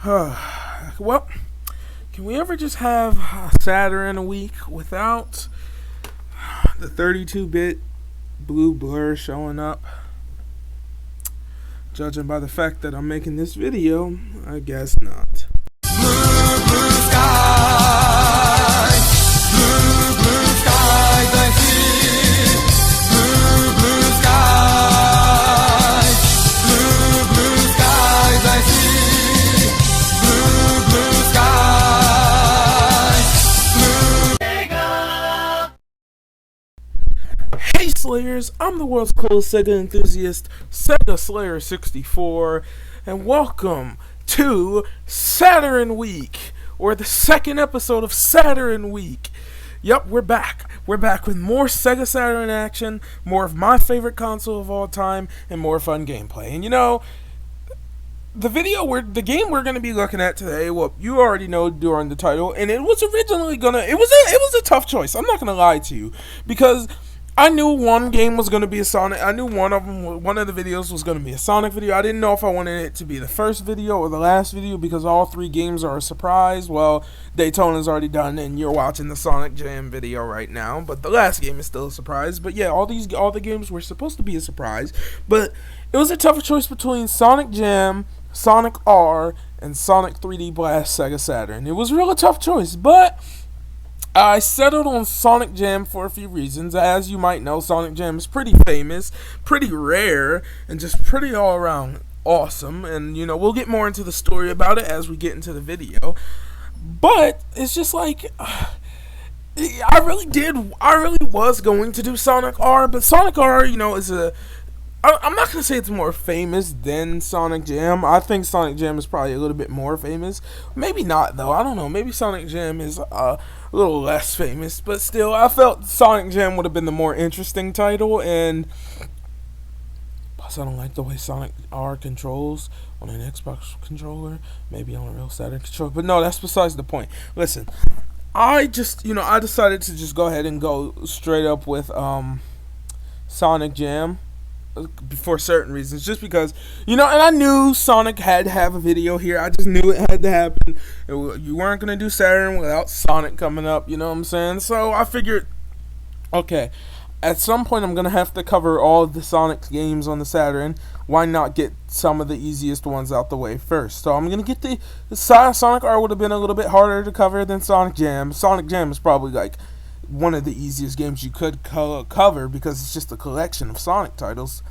Well, can we ever just have a Saturn a week without the 32-bit blue blur showing up? Judging by the fact that I'm making this video, I guess not. Blue, blue skies, blue, blue skies I see. Blue, blue skies, blue, blue skies I see. Blue, blue skies, blue. Hey Slayers, I'm the world's coolest Sega enthusiast, Sega Slayer 64, and welcome to Saturn Week, or the second episode of Saturn Week. Yep, we're back. We're back with more Sega Saturn action, more of my favorite console of all time, and more fun gameplay. And you know, the game we're going to be looking at today, well, you already know during the title, and it was originally it was a tough choice. I'm not going to lie to you, because I knew one game was going to be a Sonic. I knew one of the videos was going to be a Sonic video. I didn't know if I wanted it to be the first video or the last video because all three games are a surprise. Well, Daytona's already done and you're watching the Sonic Jam video right now, but the last game is still a surprise. But yeah, all the games were supposed to be a surprise, but it was a tough choice between Sonic Jam, Sonic R, and Sonic 3D Blast Sega Saturn. It was a really tough choice, but I settled on Sonic Jam for a few reasons. As you might know, Sonic Jam is pretty famous, pretty rare, and just pretty all around awesome. And you know, we'll get more into the story about it as we get into the video. But it's just like I really was going to do Sonic R, but Sonic R, you know, I'm not going to say it's more famous than Sonic Jam. I think Sonic Jam is probably a little bit more famous. Maybe not, though. I don't know. Maybe Sonic Jam is a little less famous. But still, I felt Sonic Jam would have been the more interesting title. And plus, I don't like the way Sonic R controls on an Xbox controller. Maybe on a real Saturn controller. But no, that's besides the point. Listen, I decided to just go ahead and go straight up with Sonic Jam for certain reasons, just because, you know, and I knew Sonic had to have a video here. I just knew it had to happen. You weren't going to do Saturn without Sonic coming up, you know what I'm saying? So I figured, okay, at some point I'm going to have to cover all of the Sonic games on the Saturn. Why not get some of the easiest ones out the way first? So I'm going to get the Sonic R would have been a little bit harder to cover than Sonic Jam. Sonic Jam is probably like one of the easiest games you could cover because it's just a collection of Sonic titles,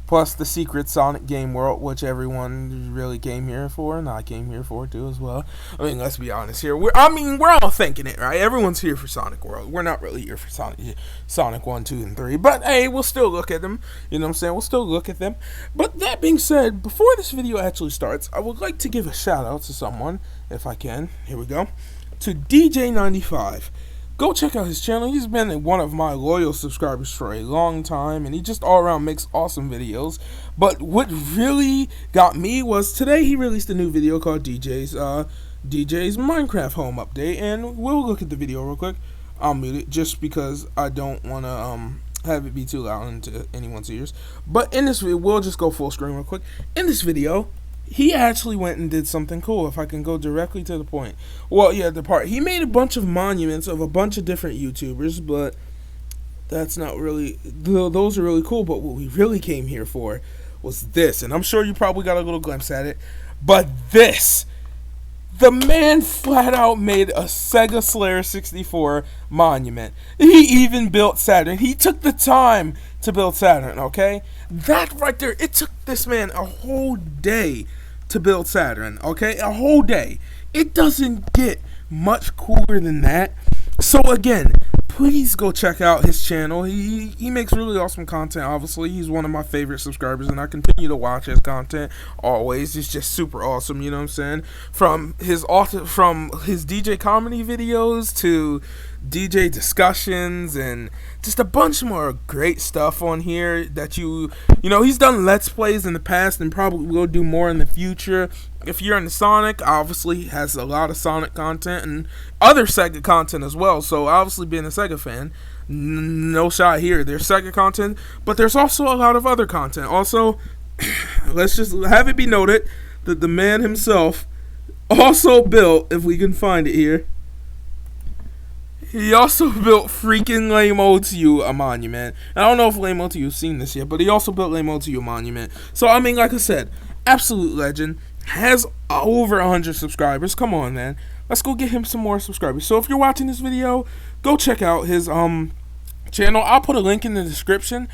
plus the secret Sonic game world, which everyone really came here for, and I came here for too as well. I mean, let's be honest here. We're all thinking it, right? Everyone's here for Sonic World. We're not really here for Sonic 1, 2, and 3. But hey, we'll still look at them. You know what I'm saying? We'll still look at them. But that being said, before this video actually starts, I would like to give a shout out to someone, if I can. Here we go. To DJ95. Go check out his channel. He's been one of my loyal subscribers for a long time, and he just all around makes awesome videos. But what really got me was today he released a new video called DJ's Minecraft Home Update, and we'll look at the video real quick. I'll mute it just because I don't want to have it be too loud into anyone's ears. But in this video, we'll just go full screen real quick. In this video, he actually went and did something cool, if I can go directly to the point. Well, yeah, he made a bunch of monuments of a bunch of different YouTubers, but that's not really, those are really cool, but what we really came here for was this, and I'm sure you probably got a little glimpse at it, but this. The man flat out made a Sega Slayer 64 monument. He even built Saturn. He took the time to build Saturn, okay? That right there, it took this man a whole day to build Saturn, okay? A whole day. It doesn't get much cooler than that. So again, please go check out his channel. He makes really awesome content. Obviously, he's one of my favorite subscribers, and I continue to watch his content always. It's just super awesome, you know what I'm saying? From his DJ comedy videos to DJ discussions and just a bunch more great stuff on here that you know, he's done Let's Plays in the past and probably will do more in the future. If you're into Sonic, obviously he has a lot of Sonic content and other Sega content as well. So obviously being a Sega fan, no shot here. There's Sega content, but there's also a lot of other content. Also, let's just have it be noted that the man himself also built, if we can find it here, he also built freaking Lame-O to You a monument. I don't know if Lame-O to You've seen this yet, but he also built Lame-O to You a monument. So, I mean, like I said, absolute legend. Has over 100 subscribers. Come on, man. Let's go get him some more subscribers. So, if you're watching this video, go check out his channel. I'll put a link in the description.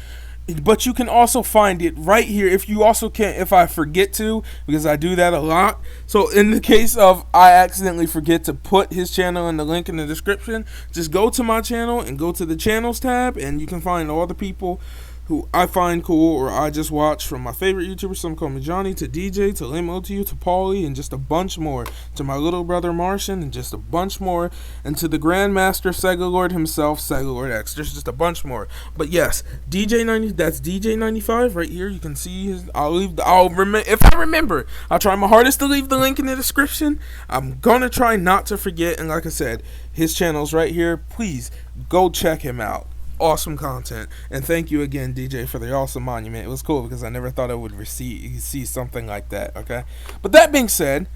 But you can also find it right here if you also can, if I forget to, because I do that a lot. So in the case of I accidentally forget to put his channel in the link in the description, just go to my channel and go to the channels tab, and you can find all the people who I find cool or I just watch, from my favorite YouTubers, some call me Johnny, to DJ, to Lame-O to You, to Paulie, and just a bunch more, to my little brother Martian, and just a bunch more, and to the Grandmaster Sega Lord himself, Sega Lord X. There's just a bunch more. But yes, DJ90, that's DJ95 right here. You can see his, if I remember, I'll try my hardest to leave the link in the description. I'm gonna try not to forget, and like I said, his channel's right here. Please go check him out. Awesome content, and thank you again, DJ, for the awesome monument. It was cool because I never thought I would see something like that. Okay, but that being said,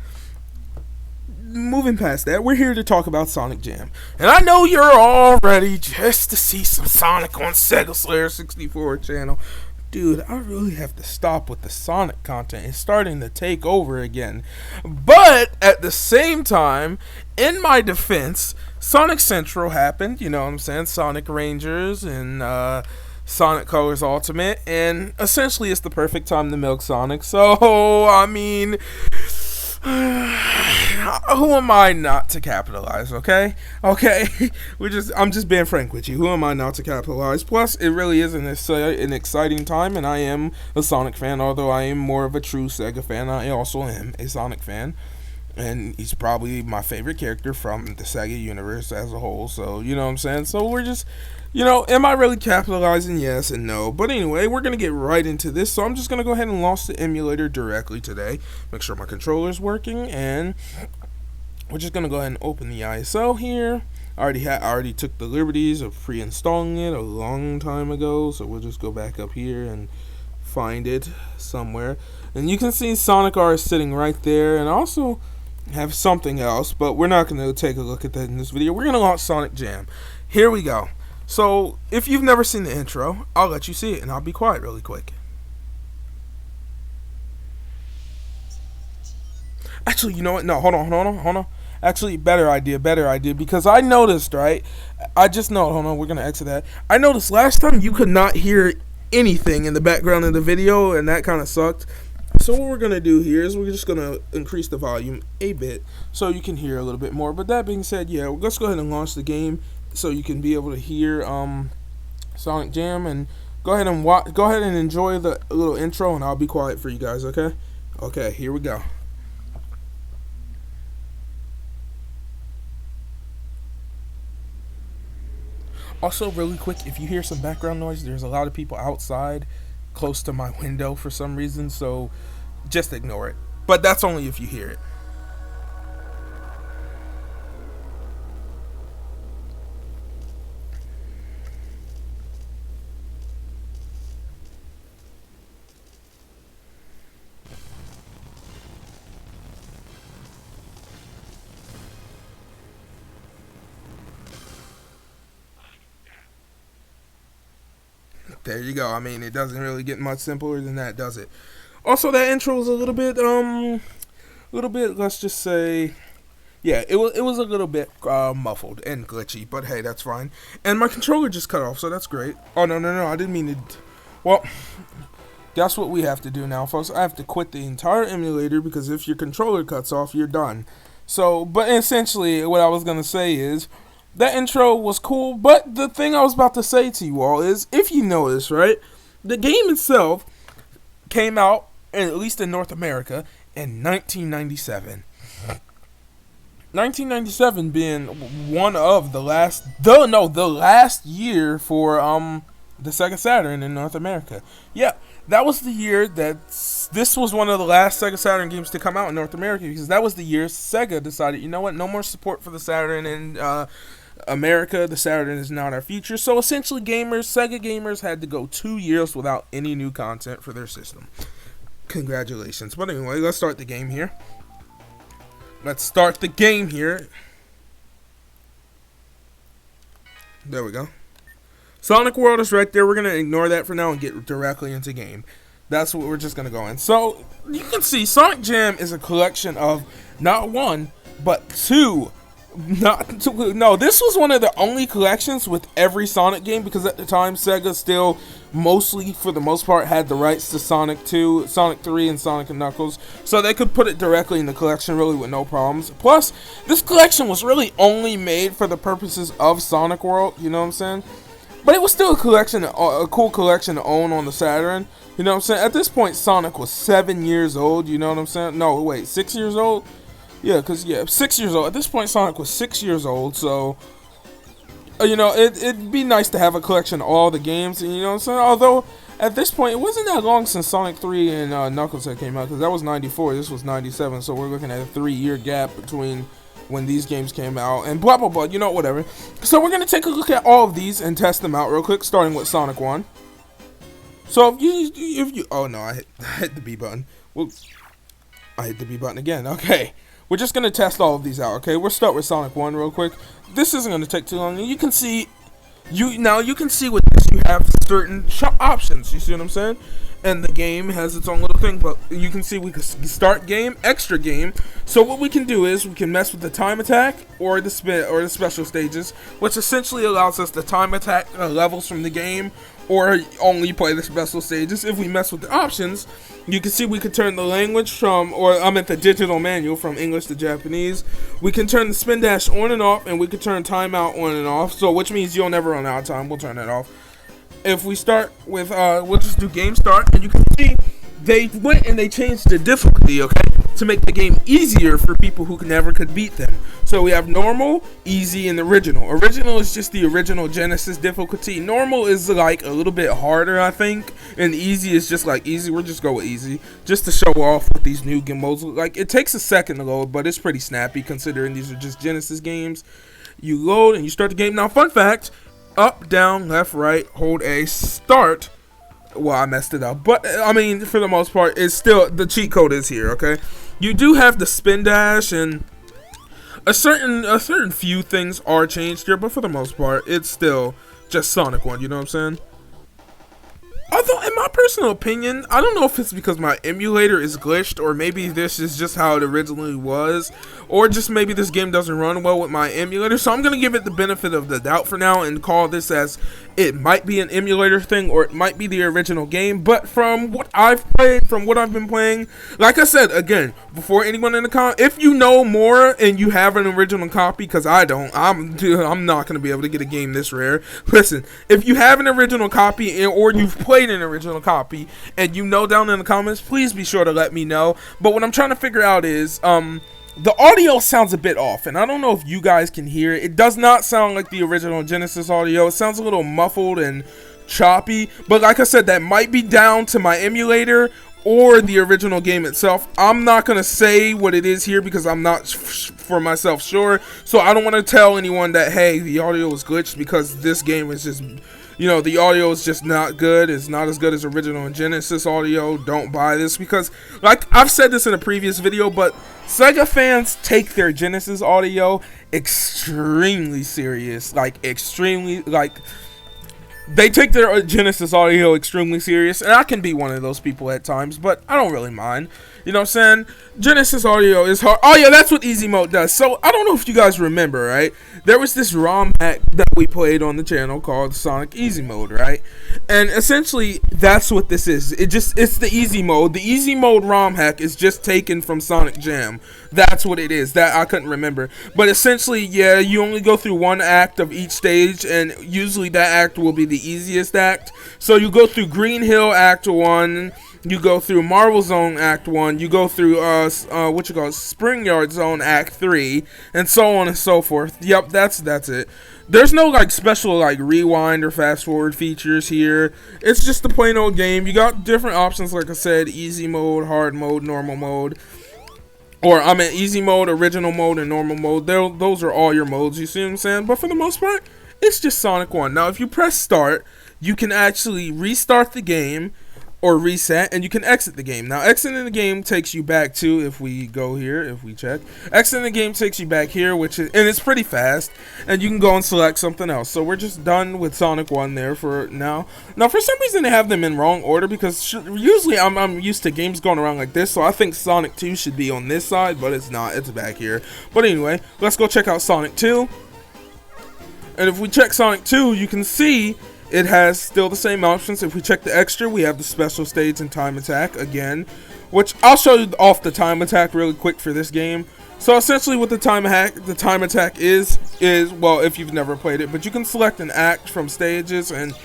moving past that, we're here to talk about Sonic Jam, and I know you're all ready just to see some Sonic on Sega Slayer 64 channel. Dude, I really have to stop with the Sonic content. It's starting to take over again. But at the same time, in my defense, Sonic Central happened, you know what I'm saying? Sonic Rangers and Sonic Colors Ultimate, and essentially it's the perfect time to milk Sonic. So, I mean, who am I not to capitalize, okay? Okay, I'm just being frank with you. Who am I not to capitalize? Plus, it really is an exciting time, and I am a Sonic fan. Although I am more of a true Sega fan, I also am a Sonic fan. And he's probably my favorite character from the Sega universe as a whole. So, you know what I'm saying? So, we're just, you know, am I really capitalizing? Yes and no. But anyway, we're going to get right into this. So, I'm just going to go ahead and launch the emulator directly today. Make sure my controller's working. And we're just going to go ahead and open the ISO here. I already took the liberties of pre-installing it a long time ago. So, we'll just go back up here and find it somewhere. And you can see Sonic R is sitting right there. And also have something else, but we're not going to take a look at that in this video. We're going to launch Sonic Jam. Here we go. So, if you've never seen the intro, I'll let you see it, and I'll be quiet really quick. Actually, you know what? No, hold on. Actually, better idea, because I noticed, right? Hold on, we're going to exit that. I noticed last time you could not hear anything in the background of the video, and that kind of sucked. So what we're going to do here is we're just going to increase the volume a bit so you can hear a little bit more. But that being said, yeah, let's go ahead and launch the game so you can be able to hear Sonic Jam, and go ahead and enjoy the little intro, and I'll be quiet for you guys, okay? Okay, here we go. Also, really quick, if you hear some background noise, there's a lot of people outside close to my window for some reason, so just ignore it. But that's only if you hear it. There you go. I mean, it doesn't really get much simpler than that, does it? Also, that intro was a little bit, let's just say, yeah, it was a little bit muffled and glitchy, but hey, that's fine. And my controller just cut off, so that's great. Oh, no, I didn't mean to. Well, guess what we have to do now, folks? I have to quit the entire emulator, because if your controller cuts off, you're done. So, but essentially, what I was going to say is, that intro was cool, but the thing I was about to say to you all is, if you notice, right, the game itself came out, at least in North America, in 1997. 1997 being one of the last year for the Sega Saturn in North America. Yeah, that was the year that this was one of the last Sega Saturn games to come out in North America, because that was the year Sega decided, you know what, no more support for the Saturn in America. The Saturn is not our future. So essentially, Sega gamers had to go 2 years without any new content for their system. Congratulations. But anyway, let's start the game here. Let's start the game here. There we go. Sonic World is right there. We're going to ignore that for now and get directly into game. That's what we're just going to go in. So, you can see Sonic Jam is a collection of not one, but two. No, this was one of the only collections with every Sonic game, because at the time Sega still mostly, for the most part, had the rights to Sonic 2, Sonic 3, and Sonic and Knuckles, so they could put it directly in the collection really with no problems. Plus, this collection was really only made for the purposes of Sonic World, you know what I'm saying? But it was still a collection, a cool collection to own on the Saturn, you know what I'm saying? At this point, Sonic was 7 years old, you know what I'm saying? No, wait, 6 years old? Yeah, 6 years old. At this point, Sonic was 6 years old, so, you know, it'd be nice to have a collection of all the games, you know what I'm saying? Although, at this point, it wasn't that long since Sonic 3 and Knuckles had came out, because that was 94, this was 97, so we're looking at a 3-year gap between when these games came out, and blah, blah, blah, you know, whatever. So we're going to take a look at all of these and test them out real quick, starting with Sonic 1. So, if you oh no, I hit the B button. Well, I hit the B button again, okay. We're just going to test all of these out, okay? We'll start with Sonic 1 real quick. This isn't going to take too long. You can see, you can see with this, you have certain options. You see what I'm saying? And the game has its own little thing, but you can see we can start game, extra game. So what we can do is we can mess with the time attack or the special stages, which essentially allows us to time attack levels from the game, or only play the special stages. If we mess with the options, you can see we could turn the language from, or I meant the digital manual, from English to Japanese. We can turn the spin dash on and off, and we could turn timeout on and off, so which means you'll never run out of time. We'll turn that off. If we start with, we'll just do game start, and you can see they went and they changed the difficulty, okay, to make the game easier for people who never could beat them. So we have normal, easy, and original. Original is just the original Genesis difficulty. Normal is like a little bit harder, I think, and easy is just like easy. We'll just go with easy, just to show off what these new game modes look like. It takes a second to load, but it's pretty snappy considering these are just Genesis games. You load and you start the game. Now, fun fact, up, down, left, right, hold A, start. Well, I messed it up, but I mean, for the most part, it's still, the cheat code is here, okay? You do have the spin dash, and a certain few things are changed here, but for the most part, it's still just Sonic 1, you know what I'm saying? Although, in my personal opinion, I don't know if it's because my emulator is glitched, or maybe this is just how it originally was, or just maybe this game doesn't run well with my emulator, so I'm going to give it the benefit of the doubt for now and call this as it might be an emulator thing, or it might be the original game. But from what I've played, from what I've been playing, like I said, again, before anyone in the comment, if you know more and you have an original copy, because I don't, I'm not going to be able to get a game this rare. Listen, if you have an original copy, or you've played an original copy, and you know down in the comments, please be sure to let me know. But what I'm trying to figure out is, the audio sounds a bit off, and I don't know if you guys can hear it. It does not sound like the original Genesis audio. It sounds a little muffled and choppy, but like I said, that might be down to my emulator or the original game itself. I'm not going to say what it is here because I'm not for myself sure, so I don't want to tell anyone that, hey, the audio is glitched, because this game is just, you know, the audio is just not good. It's not as good as original and Genesis audio. Don't buy this, because, like I've said this in a previous video, but Sega fans take their Genesis audio extremely serious. Like, extremely, like, they take their Genesis audio extremely serious, and I can be one of those people at times, but I don't really mind. You know what I'm saying? Genesis audio is hard. Oh, yeah, that's what easy mode does. So, I don't know if you guys remember, right? There was this ROM hack that we played on the channel called Sonic Easy Mode, right? And essentially, that's what this is. It's the easy mode. The easy mode ROM hack is just taken from Sonic Jam. That's what it is. That I couldn't remember. But essentially, yeah, you only go through one act of each stage, and usually that act will be the easiest act. So, you go through Green Hill Act 1, you go through Marvel Zone Act 1, you go through, Spring Yard Zone Act 3, and so on and so forth. Yep, that's it. There's no, like, special, like, rewind or fast forward features here. It's just the plain old game. You got different options, like I said, easy mode, hard mode, normal mode. Or, I mean, easy mode, original mode, and normal mode. Those are all your modes, you see what I'm saying? But for the most part, it's just Sonic 1. Now, if you press start, you can actually restart the game. or reset, and you can exit the game. Now, exiting the game takes you back to, if we go here, if we check, exiting the game takes you back here, and it's pretty fast, and you can go and select something else. So we're just done with Sonic 1 there for now. Now, for some reason, they have them in wrong order, because usually I'm used to games going around like this, so I think Sonic 2 should be on this side, but it's not. It's back here. But anyway, let's go check out Sonic 2. And if we check Sonic 2, you can see it has still the same options. If we check the extra, we have the special stage and time attack again, which I'll show you off the time attack really quick for this game. So essentially what the time attack is well, if you've never played it, but you can select an act from stages, and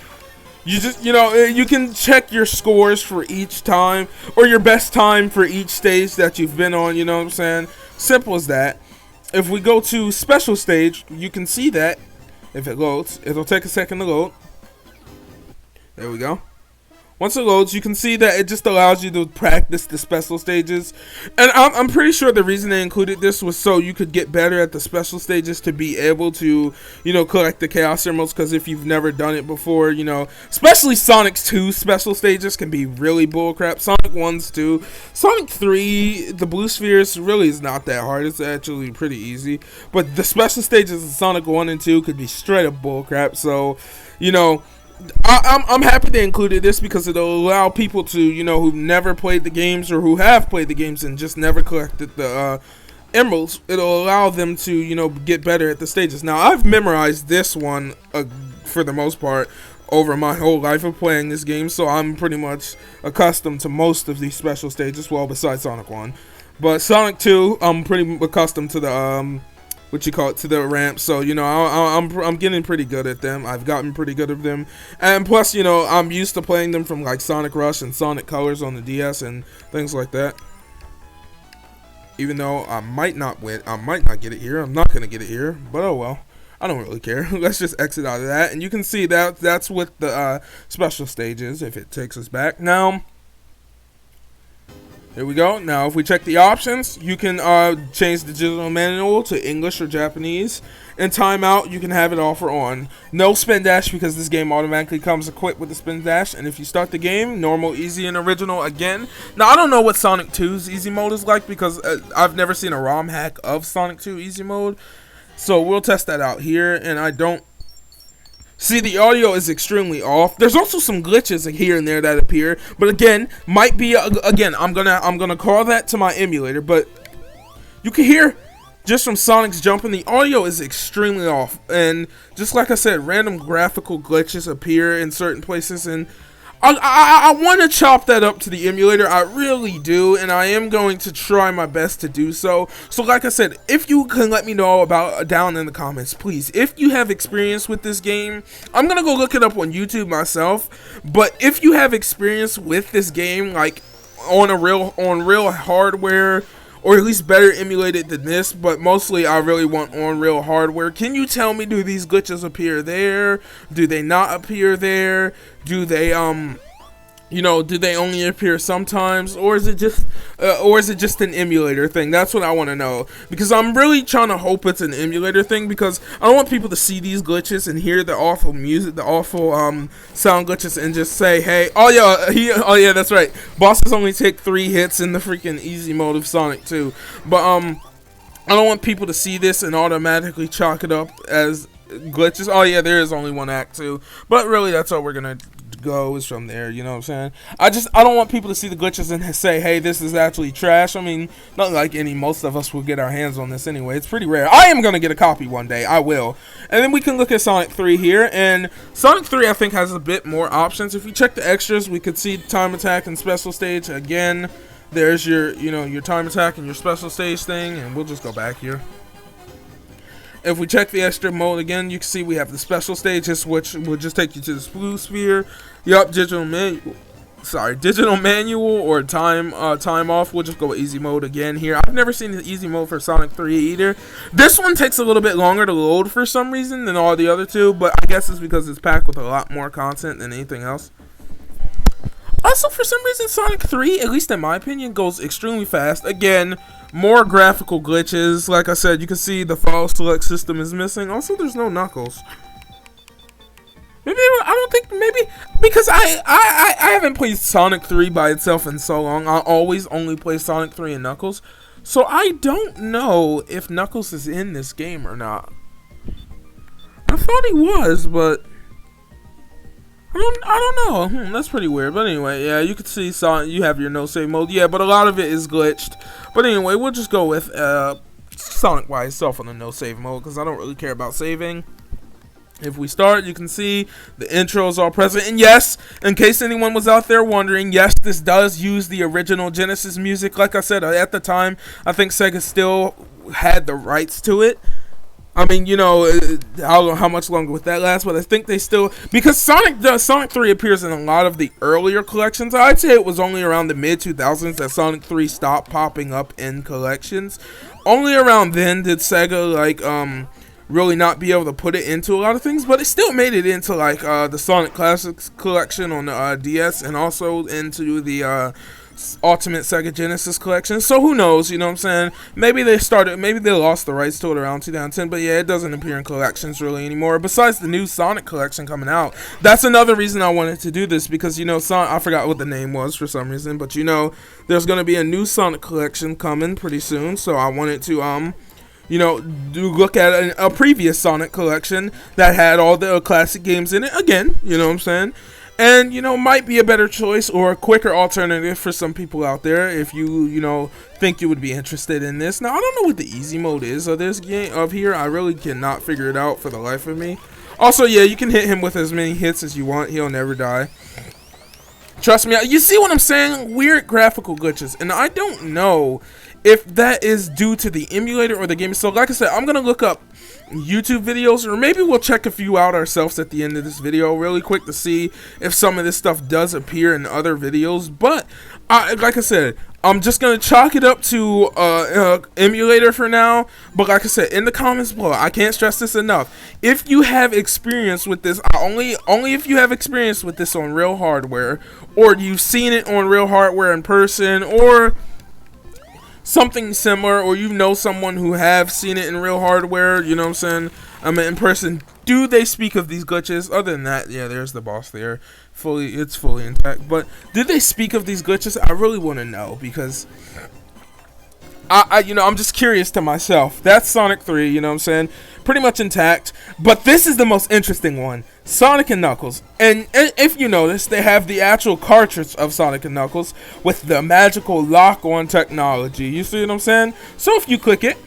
you just, you can check your scores for each time, or your best time for each stage that you've been on, you know what I'm saying? Simple as that. If we go to special stage, you can see that if it loads, it'll take a second to load. There we go. Once it loads, you can see that it just allows you to practice the special stages. And I'm pretty sure the reason they included this was so you could get better at the special stages to be able to, collect the Chaos Emeralds. Because if you've never done it before, especially Sonic 2 special stages can be really bullcrap. Sonic 1's too. Sonic 3, the Blue Spheres really is not that hard. It's actually pretty easy. But the special stages of Sonic 1 and 2 could be straight up bullcrap. So, I'm happy they included this because it'll allow people to, who've never played the games or who have played the games and just never collected the emeralds. It'll allow them to, get better at the stages. Now, I've memorized this one for the most part over my whole life of playing this game, so I'm pretty much accustomed to most of these special stages, well, besides Sonic 1. But Sonic 2, I'm pretty accustomed to the to the ramp. So I'm getting pretty good at them. I've gotten pretty good at them, and plus I'm used to playing them from like Sonic Rush and Sonic Colors on the DS and things like that. Even though I might not win, I might not get it here. I'm not gonna get it here, but oh well. I don't really care. Let's just exit out of that, and you can see that that's what the special stage is if it takes us back. Now, here we go. Now, if we check the options, you can change the digital manual to English or Japanese. And timeout, you can have it off or on. No spin dash because this game automatically comes equipped with the spin dash. And if you start the game, normal, easy, and original again. Now, I don't know what Sonic 2's easy mode is like because I've never seen a ROM hack of Sonic 2 easy mode. So we'll test that out here. And I don't... See, the audio is extremely off. There's also some glitches here and there that appear, but again, might be again. I'm gonna call that to my emulator, but you can hear just from Sonic's jumping, the audio is extremely off, and just like I said, random graphical glitches appear in certain places, and I want to chop that up to the emulator. I really do, and I am going to try my best to do so. So like I said, if you can let me know about down in the comments, please. If you have experience with this game, I'm going to go look it up on YouTube myself. But if you have experience with this game, like on real hardware, or at least better emulated than this, but mostly I really want on real hardware. Can you tell me, do these glitches appear there? Do they not appear there? Do they do they only appear sometimes, or is it just an emulator thing? That's what I want to know, because I'm really trying to hope it's an emulator thing, because I don't want people to see these glitches and hear the awful music, the awful sound glitches, and just say, hey, oh yeah, that's right, bosses only take 3 hits in the freaking easy mode of Sonic 2. But I don't want people to see this and automatically chalk it up as glitches. Oh yeah, there is only one act too, but really that's all we're gonna go is from there, you know what I'm saying? I don't want people to see the glitches and say, hey, this is actually trash. I mean, not like most of us will get our hands on this anyway. It's pretty rare. I am gonna get a copy one day. I will. And then we can look at Sonic 3 here, and Sonic 3 I think has a bit more options. If you check the extras, we could see time attack and special stage again. There's your your time attack and your special stage thing, and we'll just go back here. If we check the extra mode again, you can see we have the special stages, which will just take you to the Blue Sphere. Yup, digital manual or time off. We'll just go with easy mode again here. I've never seen the easy mode for Sonic 3 either. This one takes a little bit longer to load for some reason than all the other two, but I guess it's because it's packed with a lot more content than anything else. Also, for some reason, Sonic 3, at least in my opinion, goes extremely fast. Again, more graphical glitches. Like I said, you can see the file select system is missing. Also, there's no Knuckles. Maybe I don't think maybe because I haven't played Sonic 3 by itself in so long. I always only play Sonic 3 and Knuckles, so I don't know if Knuckles is in this game or not. I thought he was, but I don't know. That's pretty weird. But anyway, yeah, you can see Sonic. You have your no save mode, yeah, but a lot of it is glitched. But anyway, we'll just go with Sonic by itself on the no save mode because I don't really care about saving. If we start, you can see the intro is all present. And yes, in case anyone was out there wondering, yes, this does use the original Genesis music. Like I said, at the time, I think Sega still had the rights to it. I mean, you know, I don't know how much longer would that last, but I think they still, because Sonic 3 appears in a lot of the earlier collections. I'd say it was only around the mid-2000s that Sonic 3 stopped popping up in collections. Only around then did Sega, like, really not be able to put it into a lot of things, but it still made it into like the Sonic Classics collection on the DS, and also into the Ultimate Sega Genesis collection. So who knows, you know what I'm saying? Maybe they lost the rights to it around 2010, but yeah, it doesn't appear in collections really anymore. Besides the new Sonic collection coming out, that's another reason I wanted to do this, because you know, I forgot what the name was for some reason, but you know, there's gonna be a new Sonic collection coming pretty soon, so I wanted to you know, do look at a previous Sonic collection that had all the classic games in it again, you know what I'm saying? And, you know, might be a better choice or a quicker alternative for some people out there if you know, think you would be interested in this. Now, I don't know what the easy mode is of this game, of here. I really cannot figure it out for the life of me. Also, yeah, you can hit him with as many hits as you want. He'll never die. Trust me, you see what I'm saying? Weird graphical glitches. And I don't know if that is due to the emulator or the game. So like I said, I'm going to look up YouTube videos, or maybe we'll check a few out ourselves at the end of this video really quick to see if some of this stuff does appear in other videos. But like I said, I'm just going to chalk it up to emulator for now. But like I said, in the comments below, I can't stress this enough. If you have experience with this, only if you have experience with this on real hardware, or you've seen it on real hardware in person, or something similar, or you know someone who have seen it in real hardware, you know what I'm saying, I mean in person, do they speak of these glitches? Other than that, yeah, there's the boss there, it's fully intact. But did they speak of these glitches? I really want to know, because you know, I'm just curious to myself. That's Sonic 3, you know what I'm saying, pretty much intact. But this is the most interesting one, Sonic and Knuckles. And if you notice, they have the actual cartridge of Sonic and Knuckles with the magical lock-on technology. You see what I'm saying? So if you click it,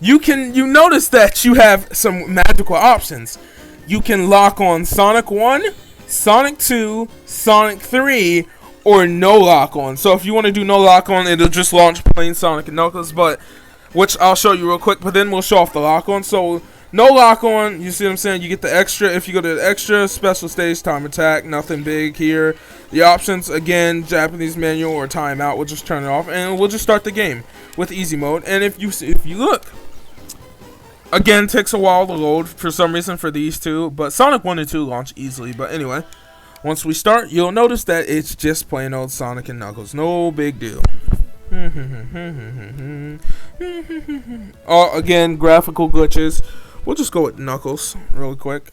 you notice that you have some magical options. You can lock on Sonic 1, Sonic 2, Sonic 3, or no lock on. So if you want to do no lock on, it'll just launch plain Sonic and Knuckles, but which I'll show you real quick, but then we'll show off the lock on. So no lock on, you see what I'm saying, you get the extra. If you go to the extra, special stage, time attack, nothing big here. The options, again, Japanese manual or timeout, we'll just turn it off, and we'll just start the game with easy mode. And if you look, again, takes a while to load for some reason for these two, but Sonic 1 and 2 launch easily. But anyway, once we start, you'll notice that it's just plain old Sonic and Knuckles. No big deal. Oh, again, graphical glitches. We'll just go with Knuckles really quick.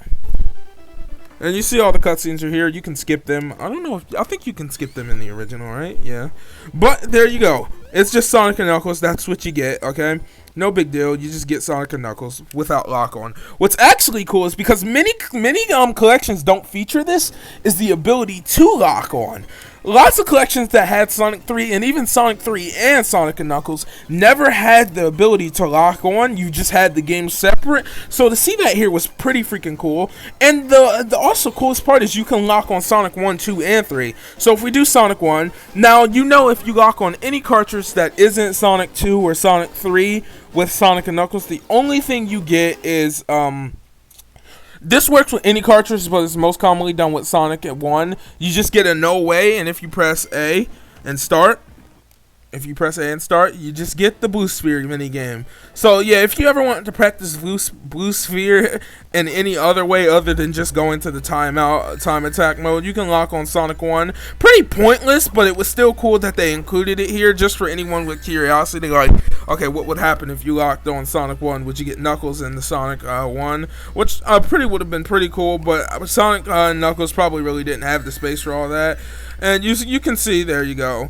And you see all the cutscenes are here. You can skip them. I don't know. I think you can skip them in the original, right? Yeah. But there you go. It's just Sonic and Knuckles. That's what you get, okay? No big deal. You just get Sonic and Knuckles without lock on. What's actually cool is because many collections don't feature this, is the ability to lock on. Lots of collections that had Sonic 3 and even Sonic 3 and Sonic and Knuckles never had the ability to lock on. You just had the game separate. So to see that here was pretty freaking cool. And the also coolest part is you can lock on Sonic 1, 2, and 3. So if we do Sonic 1, now you know if you lock on any cartridge that isn't Sonic 2 or Sonic 3 with Sonic and Knuckles, the only thing you get is this works with any cartridge, but it's most commonly done with Sonic at 1. You just get a no way, and if you press A and start, you just get the Blue Sphere minigame. So yeah, if you ever want to practice Blue Sphere in any other way other than just going to the time attack mode, you can lock on Sonic 1. Pretty pointless, but it was still cool that they included it here just for anyone with curiosity. Like, okay, what would happen if you locked on Sonic 1? Would you get Knuckles in the Sonic 1? Which would have been pretty cool, but Sonic and Knuckles probably really didn't have the space for all that. And you can see, there you go.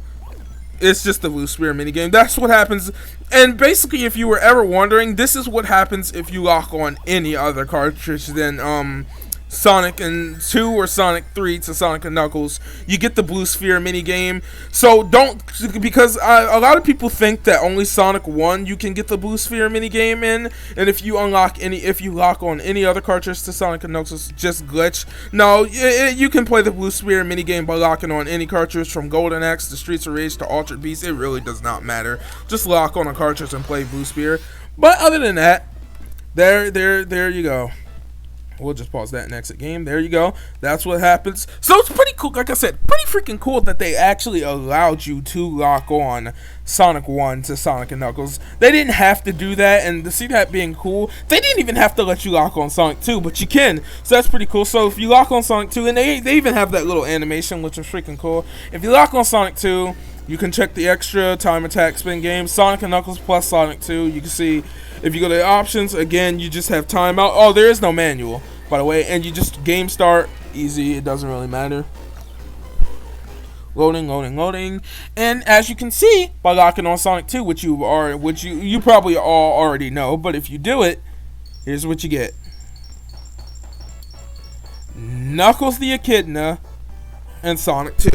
It's just the Blue Spear minigame. That's what happens. And basically, if you were ever wondering, this is what happens if you lock on any other cartridge than Sonic and 2 or Sonic 3 to Sonic and Knuckles. You get the Blue Sphere minigame. So don't, because a lot of people think that only Sonic 1 you can get the Blue Sphere minigame in, and if you lock on any other cartridge to Sonic and Knuckles, just glitch. No, you can play the Blue Sphere minigame by locking on any cartridge from Golden Axe to Streets of Rage to Altered Beast. It really does not matter. Just lock on a cartridge and play Blue Sphere. But other than that, there you go. We'll just pause that and exit game. There you go. That's what happens. So it's pretty cool. Like I said, pretty freaking cool that they actually allowed you to lock on Sonic 1 to Sonic and Knuckles. They didn't have to do that, and to see that being cool, they didn't even have to let you lock on Sonic 2, but you can. So that's pretty cool. So if you lock on Sonic 2, and they even have that little animation, which is freaking cool. If you lock on Sonic 2, you can check the extra time attack spin game, Sonic and Knuckles plus Sonic 2. You can see, if you go to the options, again, you just have timeout. Oh, there is no manual, by the way, and you just game start, easy, it doesn't really matter. Loading. And as you can see, by locking on Sonic 2, which you probably all already know, but if you do it, here's what you get. Knuckles the Echidna and Sonic 2.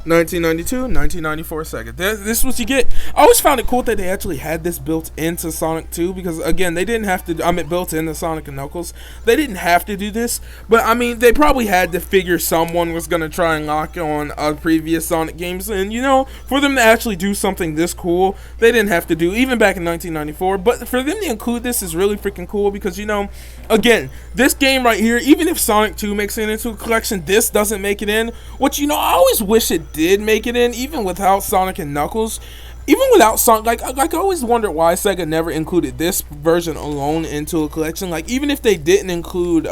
1992, 1994 Sega. This is what you get. I always found it cool that they actually had this built into Sonic 2, because again, they didn't have to, built into Sonic and Knuckles. They didn't have to do this, but I mean, they probably had to figure someone was going to try and lock on previous Sonic games, and you know, for them to actually do something this cool, they didn't have to do, even back in 1994, but for them to include this is really freaking cool, because you know, again, this game right here, even if Sonic 2 makes it into a collection, this doesn't make it in, which, you know, I always wish it did make it in, even without Sonic and Knuckles. Even without Sonic, like I always wondered why Sega never included this version alone into a collection. Like, even if they didn't include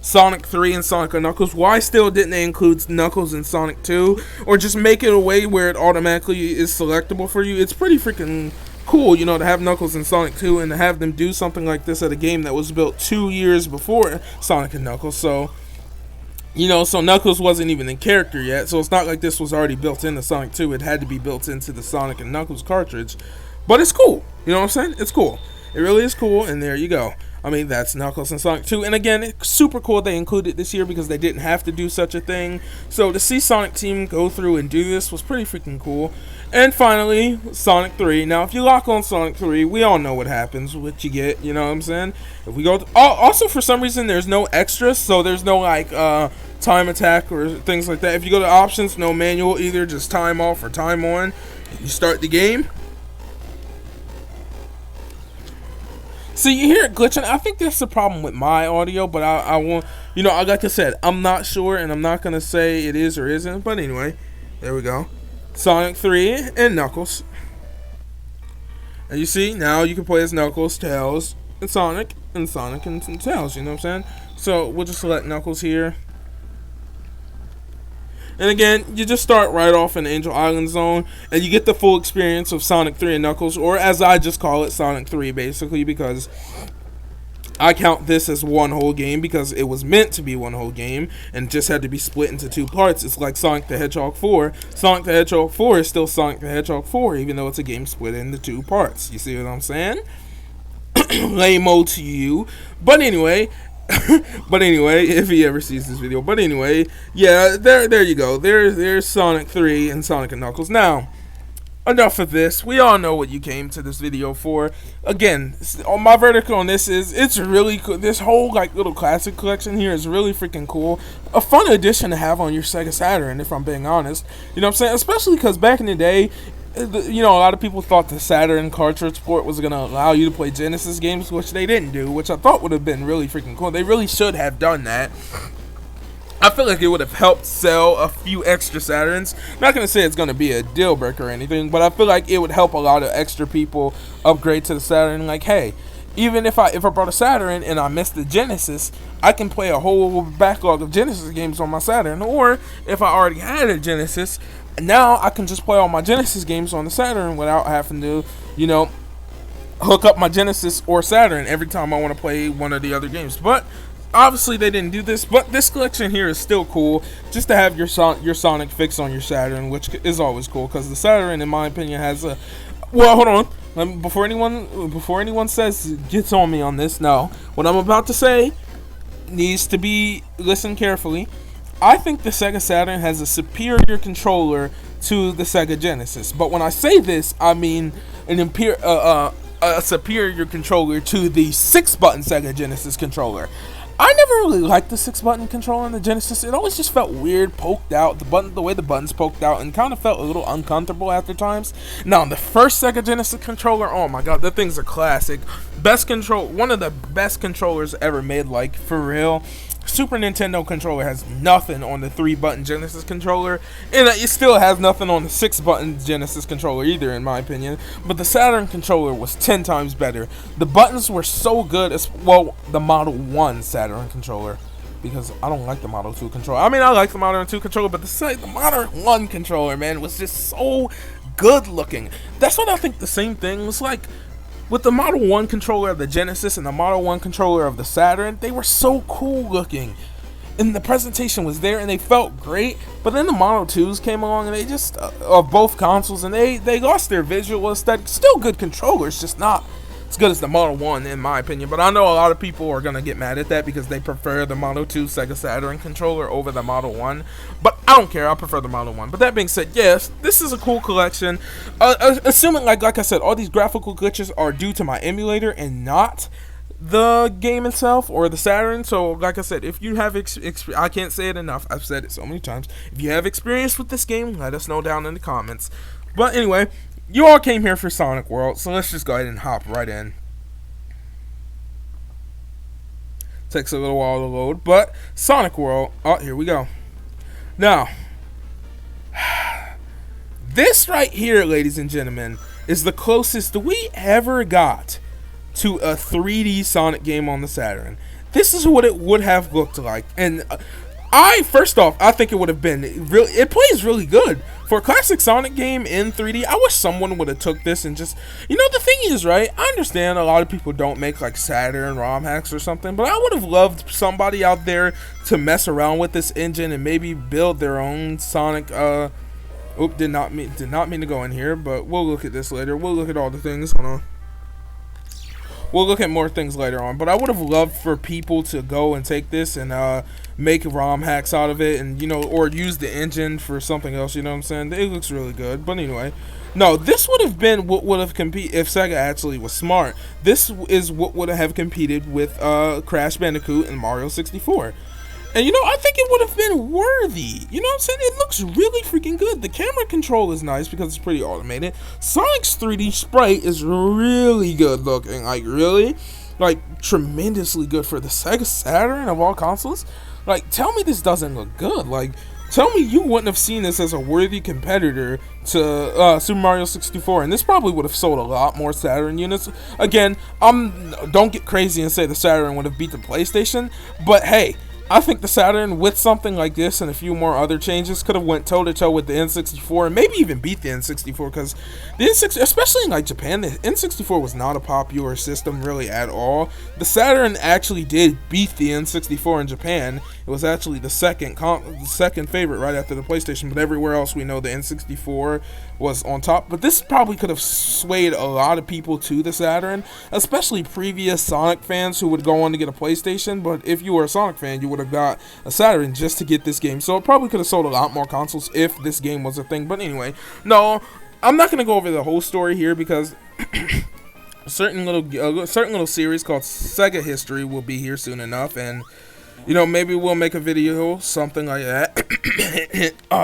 Sonic 3 and Sonic and Knuckles, why still didn't they include Knuckles and Sonic 2? Or just make it a way where it automatically is selectable for you? It's pretty freaking cool, you know, to have Knuckles and Sonic 2 and to have them do something like this at a game that was built 2 years before Sonic and Knuckles. So, you know, so Knuckles wasn't even in character yet, so it's not like this was already built into Sonic 2. It had to be built into the Sonic and Knuckles cartridge. But it's cool, you know what I'm saying? It's cool. It really is cool, and there you go. I mean, that's Knuckles and Sonic 2. And again, it's super cool they included this here because they didn't have to do such a thing. So to see Sonic Team go through and do this was pretty freaking cool. And finally, Sonic 3. Now, if you lock on Sonic 3, we all know what happens, what you get, you know what I'm saying? If we go to, also, for some reason, there's no extras, so there's no, like, time attack or things like that. If you go to options, no manual either, just time off or time on. You start the game. So you hear it glitching. I think that's the problem with my audio, but I won't, you know, like I said, I'm not sure, and I'm not going to say it is or isn't, but anyway, there we go. Sonic 3 and Knuckles. And you see, now you can play as Knuckles, Tails, and Sonic and Tails, you know what I'm saying? So we'll just select Knuckles here. And again, you just start right off in Angel Island Zone, and you get the full experience of Sonic 3 and Knuckles, or as I just call it, Sonic 3, basically, because I count this as one whole game because it was meant to be one whole game and just had to be split into two parts. It's like Sonic the Hedgehog 4. Sonic the Hedgehog 4 is still Sonic the Hedgehog 4, even though it's a game split into two parts. You see what I'm saying? Lame-o to you. But anyway, if he ever sees this video. But anyway, yeah, there you go. There's Sonic 3 and Sonic and Knuckles. Now, enough of this. We all know what you came to this video for. Again, my verdict on this is it's really cool. This whole like little classic collection here is really freaking cool. A fun addition to have on your Sega Saturn, if I'm being honest. You know what I'm saying? Especially because back in the day, you know, a lot of people thought the Saturn cartridge port was going to allow you to play Genesis games, which they didn't do, which I thought would have been really freaking cool. They really should have done that. I feel like it would have helped sell a few extra Saturns. Not going to say it's going to be a deal breaker or anything, but I feel like it would help a lot of extra people upgrade to the Saturn. Like, hey, even if I brought a Saturn and I missed the Genesis, I can play a whole backlog of Genesis games on my Saturn. Or if I already had a Genesis, now I can just play all my Genesis games on the Saturn without having to, you know, hook up my Genesis or Saturn every time I want to play one of the other games. But obviously they didn't do this. But this collection here is still cool, just to have your Sonic fix on your Saturn, which is always cool because the Saturn, in my opinion, has a. Well, hold on. Before anyone says gets on me on this, no. What I'm about to say needs to be listened carefully. I think the Sega Saturn has a superior controller to the Sega Genesis. But when I say this, I mean a superior controller to the 6-button Sega Genesis controller. I never really liked the 6-button controller in the Genesis. It always just felt weird, poked out. The way the buttons poked out, and kind of felt a little uncomfortable after times. Now, the first Sega Genesis controller, oh my god, that thing's a classic. One of the best controllers ever made, like, for real. Super Nintendo controller has nothing on the 3-button Genesis controller, and it still has nothing on the 6-button Genesis controller either, in my opinion. But the Saturn controller was 10 times better. The buttons were so good, the Model 1 Saturn controller, because I don't like the Model 2 controller. I mean, I like the Model 2 controller, but the Model 1 controller, man, was just so good looking. That's what I think the same thing was like. With the Model 1 controller of the Genesis and the Model 1 controller of the Saturn, they were so cool looking. And the presentation was there and they felt great. But then the Model 2s came along and they just, of both consoles, and they lost their visual aesthetic. Still good controllers, just not as good as the Model 1 in my opinion. But I know a lot of people are going to get mad at that because they prefer the Model 2 Sega Saturn controller over the Model 1. But I don't care, I prefer the Model 1. But that being said, yes, this is a cool collection. Assuming, like I said, all these graphical glitches are due to my emulator and not the game itself or the Saturn. So, like I said, if you have I can't say it enough, I've said it so many times. If you have experience with this game, let us know down in the comments. But anyway, you all came here for Sonic World, so let's just go ahead and hop right in. Takes a little while to load, but Sonic World, oh, here we go. Now, this right here, ladies and gentlemen, is the closest we ever got to a 3D Sonic game on the Saturn. This is what it would have looked like, and first off, I think it would have been really. It plays really good for a classic Sonic game in 3D. I wish someone would have took this and just, the thing is, right? I understand a lot of people don't make like Saturn ROM hacks or something, but I would have loved somebody out there to mess around with this engine and maybe build their own Sonic. Did not mean to go in here, but we'll look at this later. We'll look at all the things. Hold on. We'll look at more things later on, but I would have loved for people to go and take this and make ROM hacks out of it, and or use the engine for something else. You know what I'm saying? It looks really good. But anyway, no, this would have been what would have competed if Sega actually was smart. This is what would have competed with Crash Bandicoot and Mario 64. And I think it would have been worthy. You know what I'm saying? It looks really freaking good. The camera control is nice because it's pretty automated. Sonic's 3D sprite is really good looking. Like, really? Like, tremendously good for the Sega Saturn of all consoles. Like, tell me this doesn't look good. Like, tell me you wouldn't have seen this as a worthy competitor to Super Mario 64. And this probably would have sold a lot more Saturn units. Again, don't get crazy and say the Saturn would have beat the PlayStation. But, hey, I think the Saturn, with something like this and a few more other changes, could have went toe-to-toe with the N64 and maybe even beat the N64, because the N64, especially in like Japan, the N64 was not a popular system really at all. The Saturn actually did beat the N64 in Japan. It was actually the second favorite right after the PlayStation, but everywhere else we know the N64 was on top. But this probably could have swayed a lot of people to the Saturn, especially previous Sonic fans who would go on to get a PlayStation. But if you were a Sonic fan, you would have got a Saturn just to get this game. So it probably could have sold a lot more consoles if this game was a thing. But anyway, no, I'm not going to go over the whole story here because a certain little series called Sega History will be here soon enough, and maybe we'll make a video, something like that.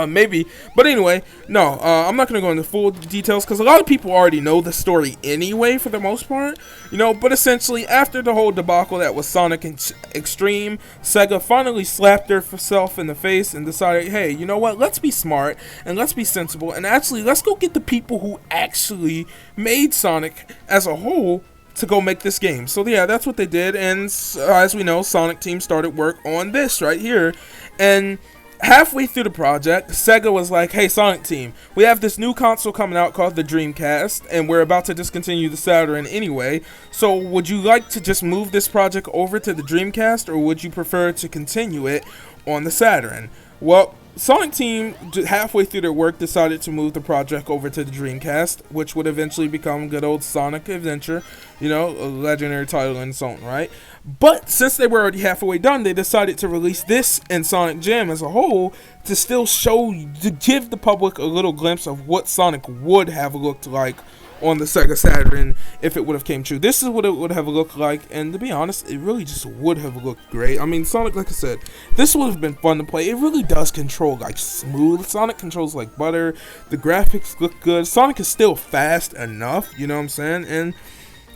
Maybe. But anyway, no, I'm not going to go into full details because a lot of people already know the story anyway, for the most part. But essentially, after the whole debacle that was Sonic Extreme, Sega finally slapped herself in the face and decided, hey, you know what? Let's be smart and let's be sensible, and actually, let's go get the people who actually made Sonic as a whole to go make this game. So yeah, that's what they did, and as we know, Sonic Team started work on this right here, and halfway through the project, Sega was like, hey, Sonic Team, we have this new console coming out called the Dreamcast, and we're about to discontinue the Saturn anyway, so would you like to just move this project over to the Dreamcast, or would you prefer to continue it on the Saturn? Well, Sonic Team, halfway through their work, decided to move the project over to the Dreamcast, which would eventually become good old Sonic Adventure, a legendary title in its own right. But since they were already halfway done, they decided to release this and Sonic Jam as a whole to still to give the public a little glimpse of what Sonic would have looked like on the Sega Saturn if it would have came true. This is what it would have looked like, and to be honest, it really just would have looked great. I mean, Sonic, like I said, this would have been fun to play. It really does control like smooth. Sonic controls like butter. The graphics look good. Sonic is still fast enough, you know what I'm saying? And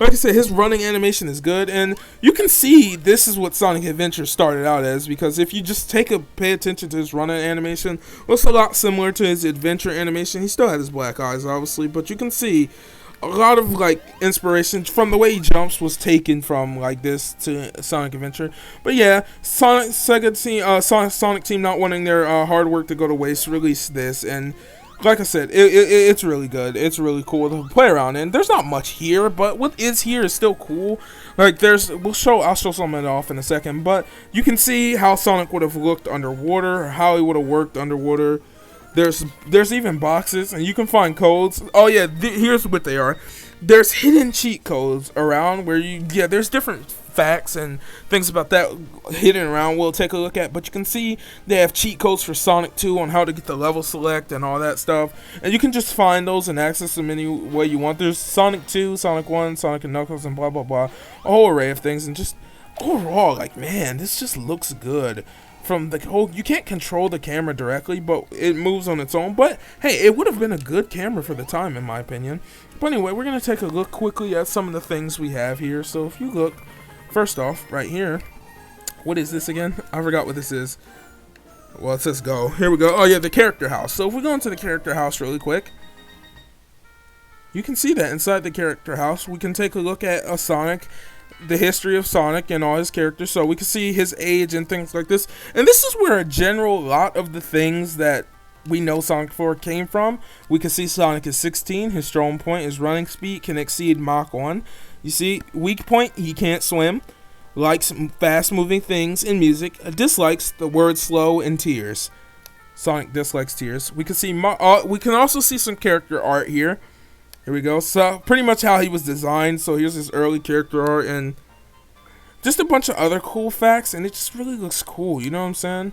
like I said, his running animation is good, and you can see this is what Sonic Adventure started out as, because if you just pay attention to his running animation, well, it's a lot similar to his adventure animation. He still had his black eyes, obviously, but you can see a lot of like inspiration from the way he jumps was taken from like this to Sonic Adventure. But yeah, Sonic Team not wanting their hard work to go to waste released this, and like I said, it's really good. It's really cool to play around in. There's not much here, but what is here is still cool. Like I'll show some of it off in a second, but you can see how Sonic would have looked underwater, or how he would have worked underwater. There's even boxes, and you can find codes. Oh yeah, here's what they are. There's hidden cheat codes around where there's different facts and things about that hidden around we'll take a look at, but you can see they have cheat codes for Sonic 2 on how to get the level select and all that stuff, and you can just find those and access them any way you want. There's Sonic 2, Sonic 1, Sonic and Knuckles, and blah blah blah, a whole array of things, and just overall, like, man, this just looks good. From the whole, you can't control the camera directly, but it moves on its own. But hey, it would have been a good camera for the time, in my opinion. But anyway, we're gonna take a look quickly at some of the things we have here. So if you look, first off, right here, what is this again? I forgot what this is. Well, it says go. Here we go. Oh yeah, the character house. So if we go into the character house really quick, you can see that inside the character house, we can take a look at a Sonic, the history of Sonic and all his characters, so we can see his age and things like this. And this is where a lot of the things that we know Sonic 4 came from. We can see Sonic is 16, his strong point, his running speed can exceed Mach 1. You see, weak point, he can't swim, likes fast moving things and music, dislikes the word slow and tears. Sonic dislikes tears. We can see we can also see some character art here. Here we go. So pretty much how he was designed. So here's his early character art and just a bunch of other cool facts, and it just really looks cool, you know what I'm saying?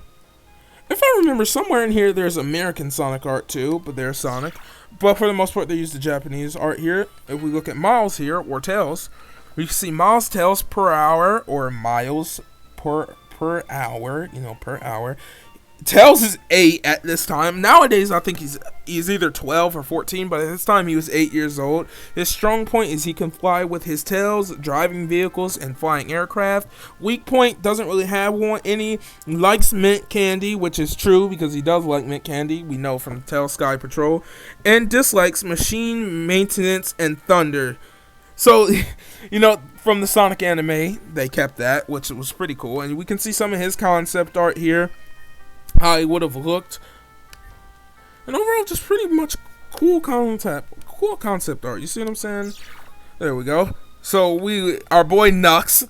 If I remember, somewhere in here there's American Sonic art too, but there's Sonic. But for the most part they use the Japanese art here. If we look at Miles here, or Tails, we can see Miles Tails per hour, or miles per hour, per hour. Tails is 8 at this time. Nowadays, I think he's either 12 or 14, but at this time he was 8 years old. His strong point is he can fly with his tails, driving vehicles, and flying aircraft. Weak point, doesn't really have any. Likes mint candy, which is true because he does like mint candy. We know from Tails Sky Patrol. And dislikes machine maintenance and thunder. So, from the Sonic anime, they kept that, which was pretty cool. And we can see some of his concept art here, how he would have looked, and overall just pretty much cool concept art. You see what I'm saying? There we go. So our boy Nux,